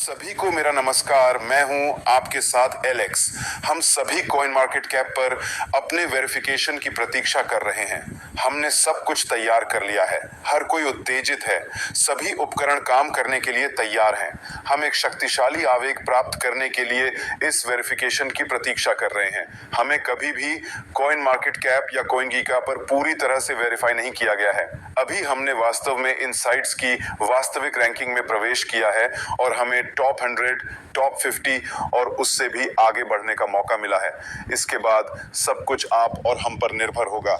सभी को मेरा नमस्कार। मैं हूं आपके साथ एलेक्स। हम सभी कॉइन मार्केट कैप पर अपने वेरिफिकेशन की प्रतीक्षा कर रहे हैं। हमने सब कुछ तैयार कर लिया है। हर कोई उत्तेजित है। सभी उपकरण काम करने के लिए तैयार हैं। हम एक शक्तिशाली आवेग प्राप्त करने के लिए इस वेरिफिकेशन की प्रतीक्षा कर रहे हैं। हमें कभी भी कॉइन मार्केट कैप या कॉइन गीका पर पूरी तरह से वेरीफाई नहीं किया गया है। अभी हमने वास्तव में इन साइट्स की वास्तविक रैंकिंग में प्रवेश किया है और हमें टॉप 100, टॉप 50 और उससे भी आगे बढ़ने का मौका मिला है। इसके बाद सब कुछ आप और हम पर निर्भर होगा।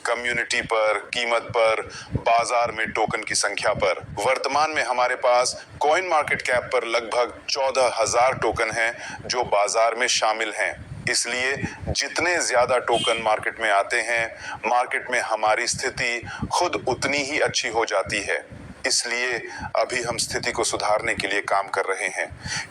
कम्युनिटी पर, कीमत पर, बाजार में टोकन की संख्या पर। वर्तमान में हमारे पास कॉइन मार्केट कैप पर लगभग 14,000 टोकन हैं जो बाजार में शामिल हैं। इसलिए जितने ज्यादा टोकन मार्केट में आते हैं, मार्केट में हमारी स्थिति खुद उतनी ही अच्छी हो जाती है। इसलिए अभी हम स्थिति को सुधारने के लिए काम कर रहे हैं।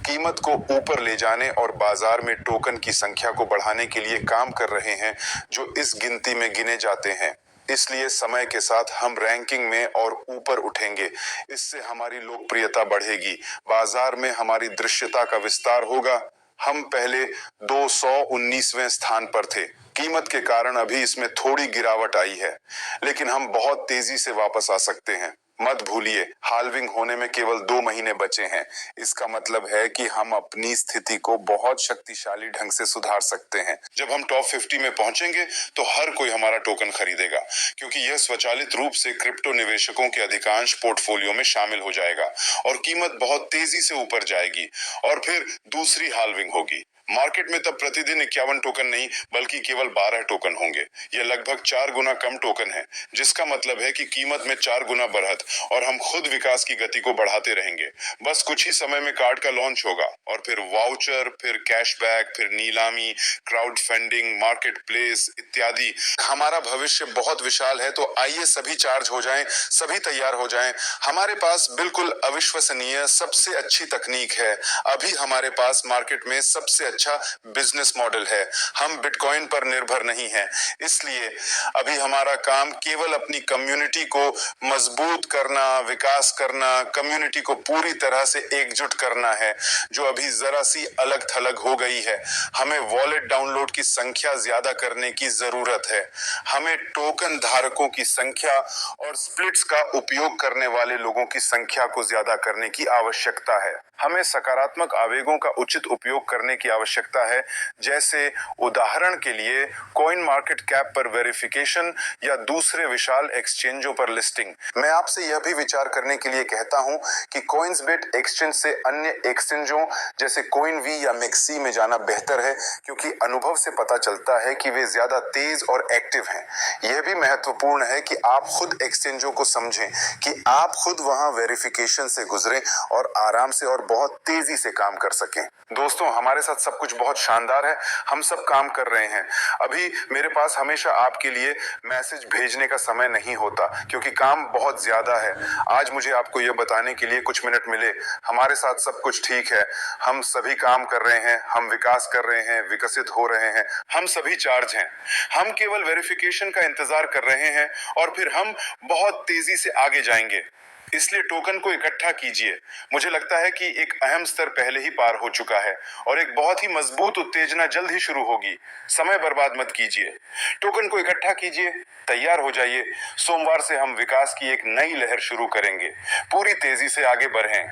कीमत को ऊपर ले जाने और बाजार में टोकन की संख्या को बढ़ाने के लिए काम कर रहे हैं जो इस गिनती में गिने जाते हैं। इसलिए समय के साथ हम रैंकिंग में और ऊपर उठेंगे। इससे हमारी लोकप्रियता बढ़ेगी, बाजार में हमारी दृश्यता का विस्तार होगा। हम पहले 219वें स्थान पर थे। कीमत के कारण अभी इसमें थोड़ी गिरावट आई है, लेकिन हम बहुत तेजी से वापस आ सकते हैं। मत भूलिए, हाल्विंग होने में केवल 2 महीने बचे हैं। इसका मतलब है कि हम अपनी स्थिति को बहुत शक्तिशाली ढंग से सुधार सकते हैं। जब हम टॉप 50 में पहुंचेंगे तो हर कोई हमारा टोकन खरीदेगा, क्योंकि यह स्वचालित रूप से क्रिप्टो निवेशकों के अधिकांश पोर्टफोलियो में शामिल हो जाएगा और कीमत बहुत तेजी से ऊपर जाएगी और फिर दूसरी हाल्विंग होगी। मार्केट में तब प्रतिदिन 51 टोकन नहीं बल्कि केवल 12 टोकन होंगे। यह लगभग 4 गुना कम टोकन है, जिसका मतलब है कि कीमत में 4 गुना बढ़त और हम खुद विकास की गति को बढ़ाते रहेंगे। बस कुछ ही समय में कार्ड का लॉन्च होगा और फिर वाउचर, फिर कैशबैक, फिर नीलामी, क्राउड फंडिंग, मार्केट प्लेस इत्यादि। हमारा भविष्य बहुत विशाल है, तो आइए सभी चार्ज हो जाएं, सभी तैयार हो जाएं। हमारे पास बिल्कुल अविश्वसनीय सबसे अच्छी तकनीक है। अभी हमारे पास मार्केट में सबसे अच्छा बिजनेस मॉडल है। हम बिटकॉइन पर निर्भर नहीं हैं। इसलिए अभी हमारा काम केवल अपनी कम्युनिटी को मजबूत करना, विकास करना, कम्युनिटी को पूरी तरह से एकजुट करना है जो अभी जरा सी अलग थलग हो गई है। हमें वॉलेट डाउनलोड की संख्या ज्यादा करने की जरूरत है। हमें टोकन धारकों की संख्या और स्प्लिट्स का उपयोग करने वाले लोगों की संख्या को ज्यादा करने की आवश्यकता है। हमें सकारात्मक आवेगों का उचित उपयोग करने की आवश्यकता है, जैसे उदाहरण के लिए कॉइन मार्केट कैप पर वेरिफिकेशन या दूसरे विशाल एक्सचेंजों पर लिस्टिंग। मैं आपसे यह भी विचार करने के लिए कहता हूं कि कॉइन्सबेट एक्सचेंज से अन्य एक्सचेंजों जैसे कॉइन वी या मिक्सी में जाना बेहतर है, क्योंकि अनुभव से पता चलता है कि वे ज्यादा तेज और एक्टिव हैं। यह भी महत्वपूर्ण है कि आप खुद एक्सचेंजों को समझें, कि आप खुद वहां वेरिफिकेशन से गुजरें और आराम से और बहुत तेजी से काम कर सकें। दोस्तों, हमारे साथ सब कुछ बहुत शानदार है। हम सब काम कर रहे हैं। अभी मेरे पास हमेशा आपके लिए मैसेज भेजने का समय नहीं होता, क्योंकि काम बहुत ज्यादा है। आज मुझे आपको यह बताने के लिए कुछ मिनट मिले। हमारे साथ सब कुछ ठीक है। हम सभी काम कर रहे हैं, हम विकास कर रहे हैं, विकसित हो रहे हैं। हम सभी चार्ज हैं। हम केवल वेरिफिकेशन का इंतजार कर रहे हैं और फिर हम बहुत तेजी से आगे जाएंगे। इसलिए टोकन को इकट्ठा कीजिए। मुझे लगता है कि एक अहम स्तर पहले ही पार हो चुका है और एक बहुत ही मजबूत उत्तेजना जल्द ही शुरू होगी। समय बर्बाद मत कीजिए। टोकन को इकट्ठा कीजिए, तैयार हो जाइए। सोमवार से हम विकास की एक नई लहर शुरू करेंगे। पूरी तेजी से आगे बढ़ें।